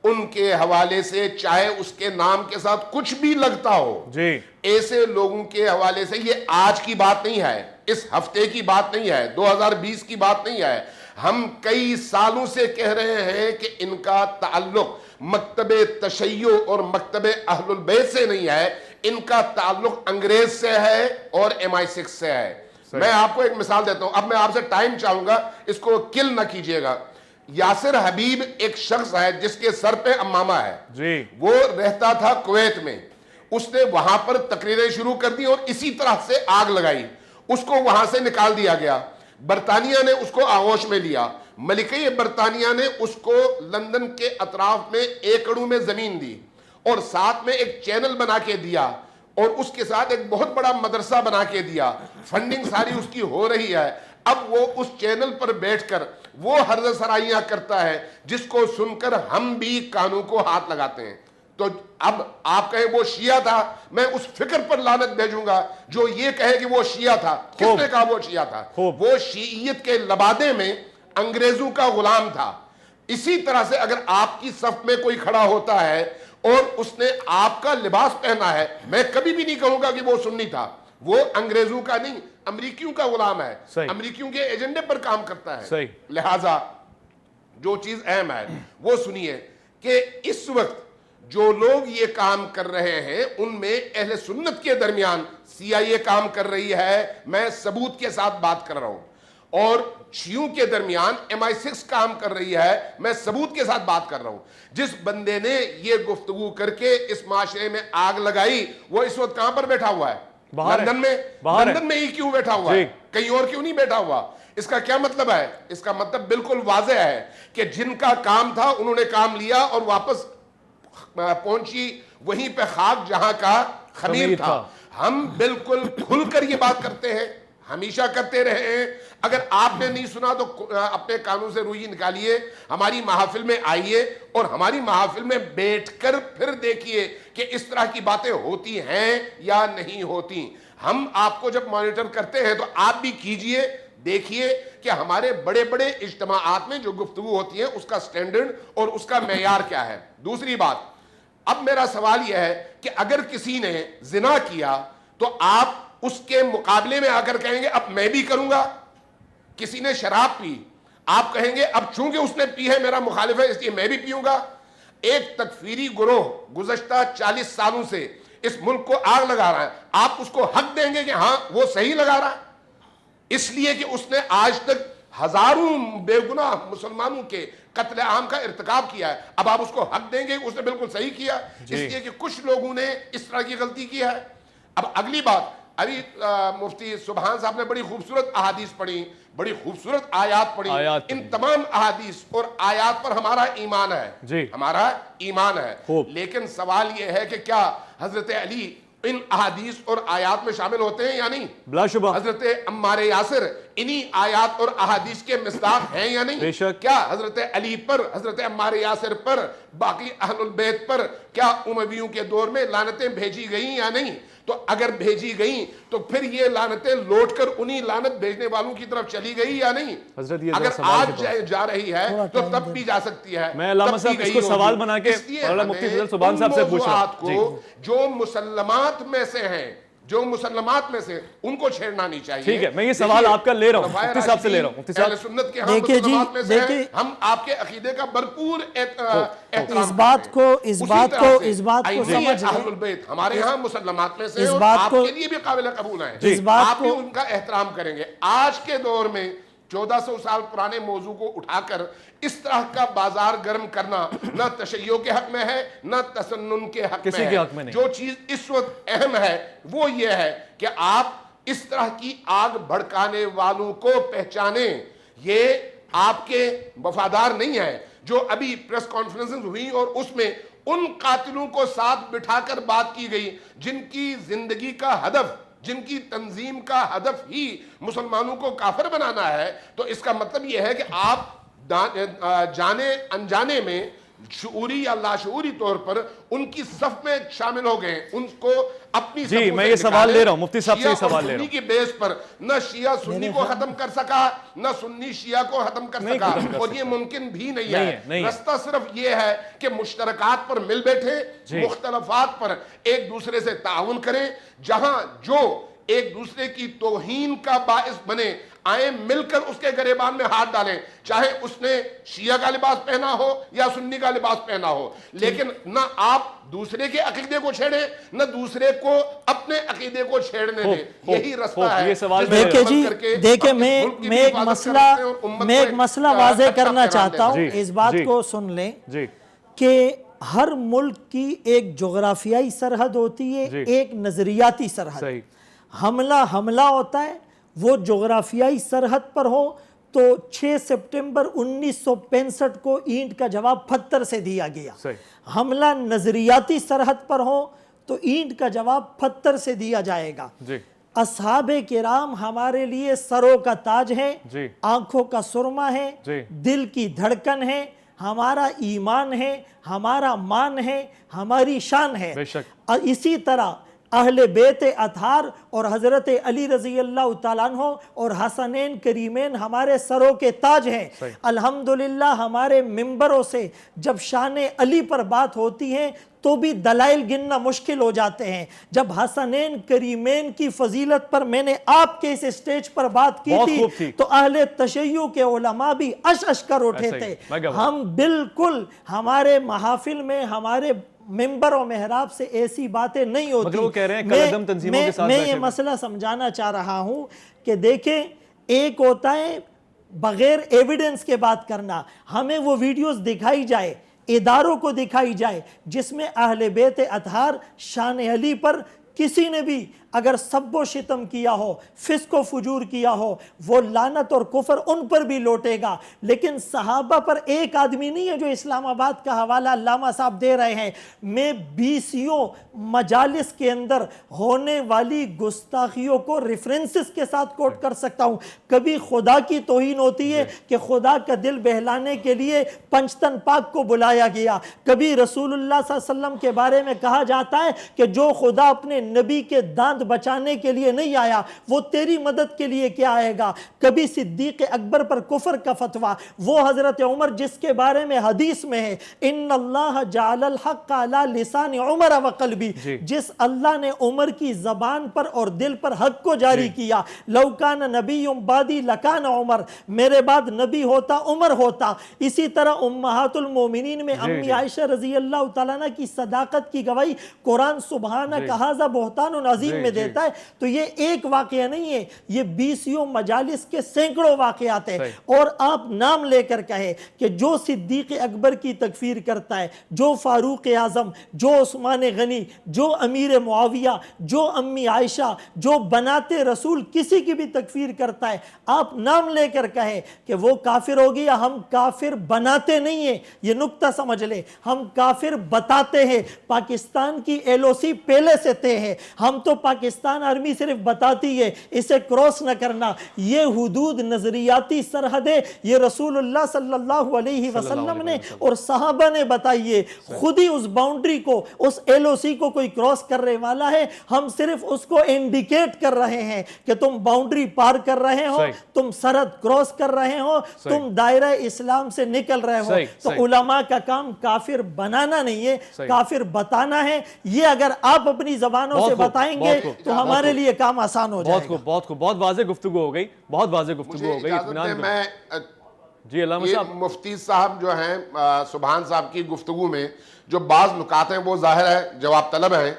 ان کے حوالے سے، چاہے اس کے نام کے ساتھ کچھ بھی لگتا ہو، جی، ایسے لوگوں کے حوالے سے، یہ آج کی بات نہیں ہے، اس ہفتے کی بات نہیں ہے، 2020 کی بات نہیں ہے. ہم کئی سالوں سے کہہ رہے ہیں کہ ان کا تعلق مکتب تشیع اور مکتب اہل البیت سے نہیں ہے، ان کا تعلق انگریز سے ہے اور MI6 سے ہے. میں آپ کو ایک مثال دیتا ہوں. اب میں آپ سے ٹائم چاہوں گا، اس کو کل نہ کیجئے گا. یاسر حبیب ایک شخص ہے جس کے سر پہ امامہ ہے، جی، وہ رہتا تھا کویت میں. اس نے وہاں پر تقریریں شروع کر دی اور اسی طرح سے آگ لگائی. اس کو وہاں سے نکال دیا گیا. برطانیہ نے اس کو آغوش میں لیا. ملکہ برطانیہ نے اس کو لندن کے اطراف میں ایکڑوں میں زمین دی اور ساتھ میں ایک چینل بنا کے دیا اور اس کے ساتھ ایک بہت بڑا مدرسہ بنا کے دیا. فنڈنگ ساری اس کی ہو رہی ہے. اب وہ اس چینل پر بیٹھ کر وہ حرزہ سرائیاں کرتا ہے جس کو سن کر ہم بھی کانوں کو ہاتھ لگاتے ہیں. تو اب آپ کہیں وہ شیعہ تھا، میں اس فکر پر لعنت بھیجوں گا جو یہ کہے کہ وہ شیعہ تھا. کس نے کہا وہ شیعہ تھا؟ وہ شیعیت کے لبادے میں انگریزوں کا غلام تھا. اسی طرح سے اگر آپ کی صف میں کوئی کھڑا ہوتا ہے اور اس نے آپ کا لباس پہنا ہے، میں کبھی بھی نہیں کہوں گا کہ وہ سنی تھا. وہ انگریزوں کا نہیں، امریکیوں کا غلام ہے، امریکیوں کے ایجنڈے پر کام کرتا ہے. لہٰذا جو چیز اہم ہے وہ سنیے کہ اس وقت جو لوگ یہ کام کر رہے ہیں ان میں اہل سنت کے درمیان CIA کام کر رہی ہے، میں ثبوت کے ساتھ بات کر رہا ہوں، اور شیعوں کے درمیان MI6 کام کر رہی ہے، میں ثبوت کے ساتھ بات کر رہا ہوں. جس بندے نے یہ گفتگو کر کے اس معاشرے میں آگ لگائی وہ اس وقت کہاں پر بیٹھا ہوا ہے؟ لندن میں ہی کیوں بیٹھا ہوا ہے؟ کہیں اور کیوں نہیں بیٹھا ہوا؟ اس کا کیا مطلب ہے؟ اس کا مطلب بالکل واضح ہے کہ جن کا کام تھا انہوں نے کام لیا اور واپس پہنچی وہیں پہ خاک جہاں کا خمیر تھا. ہم بالکل کھل کر یہ بات کرتے ہیں، ہمیشہ کرتے رہے ہیں. اگر آپ نے نہیں سنا تو اپنے کانوں سے روئی نکالیے، ہماری محافل میں آئیے اور ہماری محافل میں بیٹھ کر پھر دیکھیے کہ اس طرح کی باتیں ہوتی ہیں یا نہیں ہوتی. ہم آپ کو جب مانیٹر کرتے ہیں تو آپ بھی کیجئے، دیکھیے کہ ہمارے بڑے بڑے اجتماعات میں جو گفتگو ہوتی ہے اس کا سٹینڈرڈ اور اس کا معیار کیا ہے. دوسری بات، اب میرا سوال یہ ہے کہ اگر کسی نے زنا کیا تو آپ اس کے مقابلے میں آ کر کہیں گے اب میں بھی کروں گا. کسی نے شراب پی، آپ کہیں گے اب چونکہ اس نے پی ہے میرا مخالف ہے اس لیے میں بھی پیوں گا. ایک تکفیری گروہ گزشتہ 40 سالوں سے اس ملک کو آگ لگا رہا ہے, آپ اس کو حق دیں گے کہ ہاں وہ صحیح لگا رہا ہے؟ اس لیے کہ اس نے آج تک ہزاروں بے گناہ مسلمانوں کے قتل عام کا ارتکاب کیا ہے. اب آپ اس کو حق دیں گے کہ اس نے بالکل صحیح کیا, اس لیے کہ کچھ لوگوں نے اس طرح کی غلطی کی ہے. اب اگلی بات, ابھی مفتی سبحان صاحب نے بڑی خوبصورت احادیث پڑھی, بڑی خوبصورت آیات پڑھی. ان تمام احادیث اور آیات پر ہمارا ایمان ہے, ہمارا ایمان ہے. لیکن سوال یہ ہے کہ کیا حضرت علی ان احادیث اور آیات میں شامل ہوتے ہیں یا نہیں؟ بلا شبہ. حضرت عمار یاسر انہی آیات اور احادیث کے مصداق ہیں یا نہیں؟ بے شک. کیا حضرت علی پر, حضرت عمار یاسر پر, باقی اہل البیت پر کیا امویوں کے دور میں لعنتیں بھیجی گئیں یا نہیں؟ تو اگر بھیجی گئیں تو پھر یہ لعنتیں لوٹ کر انہی لعنت بھیجنے والوں کی طرف چلی گئی یا نہیں؟ اگر آج جا رہی ہے تو تب بھی جا سکتی ہے. میں علامہ صاحب اس کو سوال بنا کے مولانا مفتی فضل سبحان صاحب سے پوچھ رہا ہوں, جو مسلمات میں سے ہیں, جو مسلمات میں سے, ان کو چھیڑنا نہیں چاہیے. ٹھیک ہے, میں یہ سوال آپ کا لے رہا ہوں, مفتی صاحب سے لے رہا ہوں. مفتی اہل سنت کے ہم مسلمات میں سے ہیں, ہم آپ کے عقیدے کا بھرپور احترام اس بات کو سمجھ اہل البیت ہمارے ہاں مسلمات میں سے اور آپ کے لیے بھی قابل قبول ہیں, آپ بھی ان کا احترام کریں گے. آج کے دور میں 1400 سال پرانے موضوع کو اٹھا کر اس طرح کا بازار گرم کرنا نہ تشیع کے حق میں ہے نہ تسنن کے حق میں ہے. جو چیز اس وقت اہم ہے وہ یہ ہے کہ آپ اس طرح کی آگ بھڑکانے والوں کو پہچانیں. یہ آپ کے وفادار نہیں ہے. جو ابھی پریس کانفرنسز ہوئی اور اس میں ان قاتلوں کو ساتھ بٹھا کر بات کی گئی جن کی زندگی کا ہدف, جن کی تنظیم کا ہدف ہی مسلمانوں کو کافر بنانا ہے, تو اس کا مطلب یہ ہے کہ آپ جانے انجانے میں شعوری یا لاشعوری طور پر ان کی صف میں شامل ہو گئے, ان کو اپنی جی میں یہ سوال لے رہا ہوں, مفتی صاحب سے یہ سوال لے رہا ہوں. کی بیس پر نہ شیعہ سنی کو ختم کر سکا نہ سنی شیعہ کو ختم کر سکا, اور یہ ممکن بھی نہیں ہے. رستہ صرف یہ ہے کہ مشترکات پر مل بیٹھے, مختلفات پر ایک دوسرے سے تعاون کریں. جہاں جو ایک دوسرے کی توہین کا باعث بنے, آئیں مل کر اس کے گریبان میں ہاتھ ڈالیں, چاہے اس نے شیعہ کا لباس پہنا ہو یا سنی کا لباس پہنا ہو. لیکن نہ آپ دوسرے کے عقیدے کو چھیڑیں نہ دوسرے کو اپنے عقیدے کو چھیڑنے دیں. یہی رستہ ہے. دیکھیں میں ایک مسئلہ واضح کرنا چاہتا ہوں, اس بات کو سن لیں کہ ہر ملک کی ایک جغرافیائی سرحد ہوتی ہے, ایک نظریاتی سرحد. حملہ ہوتا ہے, وہ جغرافیائی سرحد پر ہو تو 6 سپٹمبر 1965 کو اینٹ کا جواب پتھر سے دیا گیا. حملہ نظریاتی سرحد پر ہو تو اینٹ کا جواب پتھر سے دیا جائے گا. اصحاب کرام ہمارے لیے سروں کا تاج ہے, آنکھوں کا سرما ہے, دل کی دھڑکن ہے, ہمارا ایمان ہے, ہمارا مان ہے, ہماری شان ہے. اسی طرح اہل بیت اطہار اور حضرت علی رضی اللہ تعالیٰ عنہ اور حسنین کریمین ہمارے سروں کے تاج ہیں. الحمدللہ ہمارے ممبروں سے جب شان علی پر بات ہوتی ہے تو بھی دلائل گننا مشکل ہو جاتے ہیں. جب حسنین کریمین کی فضیلت پر میں نے آپ کے اس اسٹیج پر بات کی تھی تو اہل تشیع کے علماء بھی اش کر اٹھے تھے. ہم بالکل ہمارے محافل میں ہمارے ممبر و محراب سے ایسی باتیں نہیں ہوتی. میں یہ مسئلہ سمجھانا چاہ رہا ہوں کہ دیکھیں, ایک ہوتا ہے بغیر ایویڈنس کے بات کرنا, ہمیں وہ ویڈیوز دکھائی جائے, اداروں کو دکھائی جائے جس میں اہل بیت اطہار شان علی پر کسی نے بھی اگر سب و شتم کیا ہو, فسق و فجور کیا ہو, وہ لعنت اور کفر ان پر بھی لوٹے گا. لیکن صحابہ پر ایک آدمی نہیں ہے جو اسلام آباد کا حوالہ علامہ صاحب دے رہے ہیں. میں 20 مجالس کے اندر ہونے والی گستاخیوں کو ریفرنسز کے ساتھ کوٹ کر سکتا ہوں. کبھی خدا کی توہین ہوتی ہے کہ خدا کا دل بہلانے کے لیے پنجتن پاک کو بلایا گیا. کبھی رسول اللہ صلی اللہ علیہ وسلم کے بارے میں کہا جاتا ہے کہ جو خدا اپنے نبی کے داند امت بچانے کے لیے نہیں آیا، وہ تیری مدد کے لیے کیا آئے گا؟ کبھی صدیق اکبر پر کفر کا فتویٰ، وہ حضرت عمر جس کے بارے میں حدیث میں ہے ان اللہ جعل الحق علی لسان عمر و قلبی، جس اللہ نے عمر کی زبان پر اور دل پر حق کو جاری کیا، لو کان نبی بعدی لکان عمر، میرے بعد نبی ہوتا عمر ہوتا۔ اسی طرح امہات المومنین میں امی عائشہ رضی اللہ تعالیٰ عنہ کی صداقت کی گواہی قرآن سبحانہ ھذا بہتان عظیم میں دیتا ہے۔ تو یہ ایک واقعہ نہیں ہے، یہ 20 مجالس کے سینکڑوں واقعات ہیں۔ اور آپ نام لے کر کہے کہ جو صدیق اکبر کی تکفیر کرتا ہے، جو فاروق اعظم، جو عثمان غنی، جو امیر معاویہ، جو امی عائشہ، جو بنات رسول، کسی کی بھی تکفیر کرتا ہے، آپ نام لے کر کہے کہ وہ کافر ہو گیا۔ ہم کافر بناتے نہیں ہیں، یہ نکتہ سمجھ لے، ہم کافر بتاتے ہیں۔ پاکستان کی ایل او سی پہلے سے طے ہے، ہم تو پاکستان آرمی صرف بتاتی ہے، اسے کراس نہ کرنا۔ یہ حدود نظریاتی سرحدیں یہ رسول اللہ صلی اللہ علیہ وسلم نے اور صحابہ نے بتائی ہے، خود ہی اس باؤنڈری کو، اس ایل او سی کو کوئی کراس کرنے والا ہے، ہم صرف اس کو انڈیکیٹ کر رہے ہیں کہ تم باؤنڈری پار کر رہے ہو، تم سرحد کراس کر رہے ہو، تم دائرہ اسلام سے نکل رہے ہو۔ تو علماء کا کام کافر بنانا نہیں ہے، کافر بتانا ہے۔ یہ اگر آپ اپنی زبانوں سے بتائیں گے تو ہمارے لیے کام آسان ہو جائے گا۔ بہت واضح گفتگو ہو گئی، بہت واضح گفتگو ہو گئی۔ میں جی علامہ یہ صاحب، مفتی صاحب جو ہیں سبحان صاحب کی گفتگو میں جو بعض نکات ہیں وہ ظاہر ہے جواب طلب ہیں،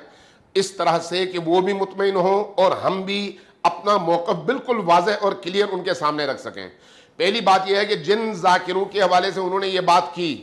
اس طرح سے کہ وہ بھی مطمئن ہوں اور ہم بھی اپنا موقف بالکل واضح اور کلیئر ان کے سامنے رکھ سکیں۔ پہلی بات یہ ہے کہ جن ذاکروں کے حوالے سے انہوں نے یہ بات کی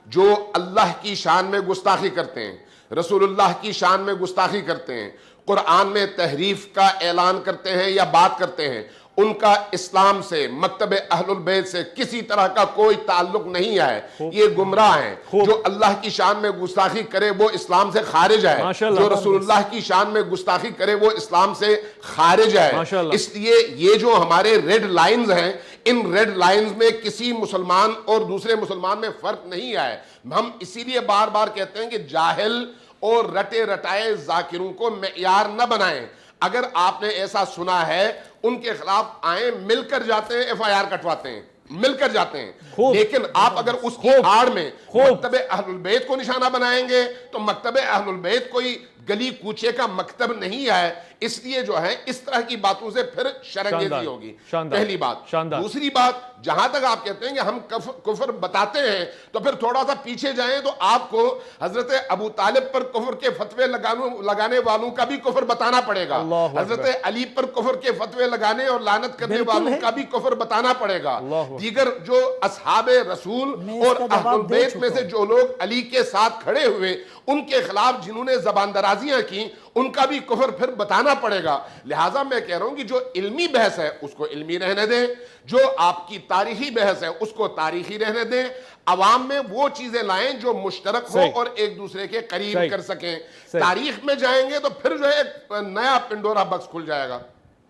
جو اللہ کی شان میں گستاخی کرتے ہیں، رسول اللہ کی شان میں گستاخی کرتے ہیں، قرآن میں تحریف کا اعلان کرتے ہیں یا بات کرتے ہیں، ان کا اسلام سے، مکتب اہل البیت سے کسی طرح کا کوئی تعلق نہیں ہے، یہ گمراہ ہیں۔ جو اللہ کی شان میں گستاخی کرے وہ اسلام سے خارج ہے، جو رسول اللہ کی شان میں گستاخی کرے وہ اسلام سے خارج ہے۔ اس لیے یہ جو ہمارے ریڈ لائنز ہیں، ان ریڈ لائنز میں کسی مسلمان اور دوسرے مسلمان میں فرق نہیں ہے۔ ہم اسی لیے بار بار کہتے ہیں کہ جاہل اور رٹے رٹائے ذاکروں کو معیار نہ بنائیں۔ اگر آپ نے ایسا سنا ہے ان کے خلاف آئیں، مل کر جاتے ہیں، ایف آئی آر کٹواتے ہیں، مل کر جاتے ہیں۔ لیکن آپ اگر اس کی آڑ میں مکتب اہل البیت کو نشانہ بنائیں گے تو مکتب اہل البیت کوئی گلی کوچے کا مکتب نہیں ہے۔ اس لیے جو ہے اس طرح کی باتوں سے پھر شرنگیزی ہوگی، پہلی بات۔ دوسری بات، جہاں تک آپ کہتے ہیں کہ ہم کفر بتاتے ہیں تو پھر تھوڑا سا پیچھے جائیں تو آپ کو حضرت ابو طالب پر کفر کے فتوے لگانے والوں کا بھی کفر بتانا پڑے گا، حضرت علی پر کفر کے فتوے لگانے اور لعنت کرنے والوں کا بھی کفر بتانا پڑے گا۔ دیگر جو اصحاب رسول اور اہل البیت میں سے جو لوگ علی کے ساتھ کھڑے ہوئے ان کے خلاف جنہوں نے زبان درازیاں کی ان کا بھی کفر پھر بتانا پڑے گا۔ لہٰذا میں کہہ رہا ہوں کہ جو علمی بحث ہے اس کو علمی رہنے دیں، جو آپ کی تاریخی بحث ہے اس کو تاریخی رہنے دیں، عوام میں وہ چیزیں لائیں جو مشترک ہو اور ایک دوسرے کے قریب کر سکیں۔ تاریخ میں جائیں گے تو پھر جو ہے ایک نیا پنڈورا باکس کھل جائے گا۔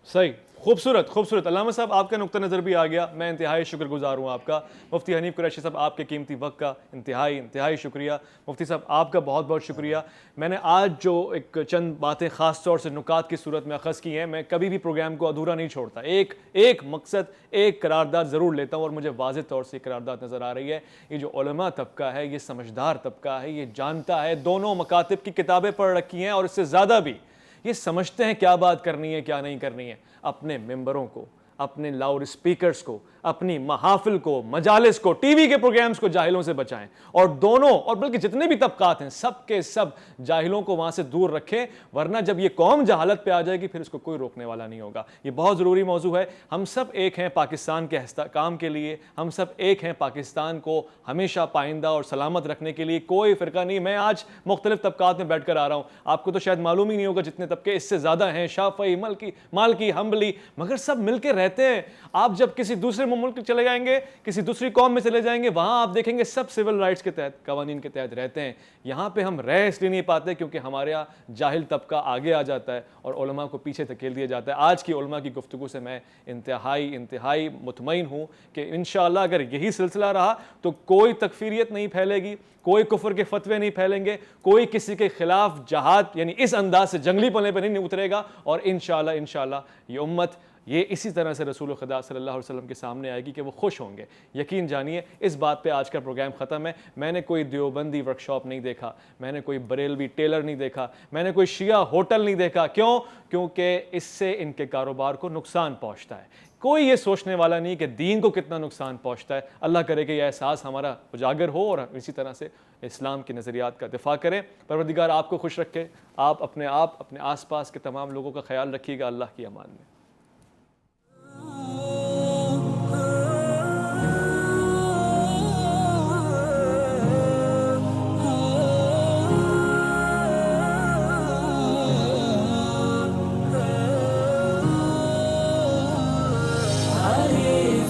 صحیح، خوبصورت علامہ صاحب، آپ کا نقطہ نظر بھی آ گیا، میں انتہائی شکر گزار ہوں آپ کا۔ مفتی حنیف قریشی صاحب، آپ کے قیمتی وقت کا انتہائی شکریہ۔ مفتی صاحب آپ کا بہت بہت شکریہ۔ میں نے آج جو ایک چند باتیں خاص طور سے نکات کی صورت میں اخذ کی ہیں، میں کبھی بھی پروگرام کو ادھورا نہیں چھوڑتا، ایک مقصد، ایک قرارداد ضرور لیتا ہوں، اور مجھے واضح طور سے قرارداد نظر آ رہی ہے۔ یہ جو علماء طبقہ ہے، یہ سمجھدار طبقہ ہے، یہ جانتا ہے، دونوں مکاتب کی کتابیں پڑھ رکھی ہیں اور اس سے زیادہ بھی یہ سمجھتے ہیں کیا بات کرنی ہے کیا نہیں کرنی ہے۔ اپنے ممبروں کو، اپنے لاؤڈ سپیکرز کو، اپنی محافل کو، مجالس کو، ٹی وی کے پروگرامز کو جاہلوں سے بچائیں، اور دونوں اور بلکہ جتنے بھی طبقات ہیں سب کے سب جاہلوں کو وہاں سے دور رکھیں، ورنہ جب یہ قوم جہالت پہ آ جائے گی پھر اس کو کوئی روکنے والا نہیں ہوگا۔ یہ بہت ضروری موضوع ہے۔ ہم سب ایک ہیں پاکستان کے استحکام کے لیے، ہم سب ایک ہیں پاکستان کو ہمیشہ پائندہ اور سلامت رکھنے کے لیے، کوئی فرقہ نہیں۔ میں آج مختلف طبقات میں بیٹھ کر آ رہا ہوں، آپ کو تو شاید معلوم ہی نہیں ہوگا جتنے طبقے، اس سے زیادہ ہیں، شافعی، مالکی، حنبلی، مگر سب مل کے رہتے رہتے ہیں. آپ جب کسی دوسرے ملک چلے جائیں گے, کسی دوسری قوم میں چلے جائیں گے, وہاں آپ دیکھیں گے سب سول رائٹس کے تحت, قوانین کے تحت رہتے ہیں. یہاں پہ ہم رہ اس لیے نہیں پاتے کیونکہ ہمارے یہاں جاہل طبقہ آگے آ جاتا ہے اور علماء کو پیچھے دھکیل دیا جاتا ہے. آج کی علماء کی گفتگو سے میں انتہائی مطمئن ہوں کہ انشاءاللہ اگر یہی سلسلہ رہا تو کوئی تکفیریت نہیں پھیلے گی, کوئی کفر کے فتوے نہیں پھیلیں گے, کوئی کسی کے خلاف جہاد یعنی اس انداز سے جنگلی پلے پہ نہیں اترے گا, اور انشاءاللہ یہ امت یہ اسی طرح سے رسول خدا صلی اللہ علیہ وسلم کے سامنے آئے گی کہ وہ خوش ہوں گے. یقین جانیے اس بات پہ آج کا پروگرام ختم ہے. میں نے کوئی دیوبندی ورک شاپ نہیں دیکھا, میں نے کوئی بریلوی ٹیلر نہیں دیکھا, میں نے کوئی شیعہ ہوٹل نہیں دیکھا. کیونکہ اس سے ان کے کاروبار کو نقصان پہنچتا ہے. کوئی یہ سوچنے والا نہیں کہ دین کو کتنا نقصان پہنچتا ہے. اللہ کرے کہ یہ احساس ہمارا اجاگر ہو اور اسی طرح سے اسلام کے نظریات کا دفاع کریں. پروردگار آپ کو خوش رکھے. آپ اپنے آس پاس کے تمام لوگوں کا خیال رکھیے گا. اللہ کی امان میں. علی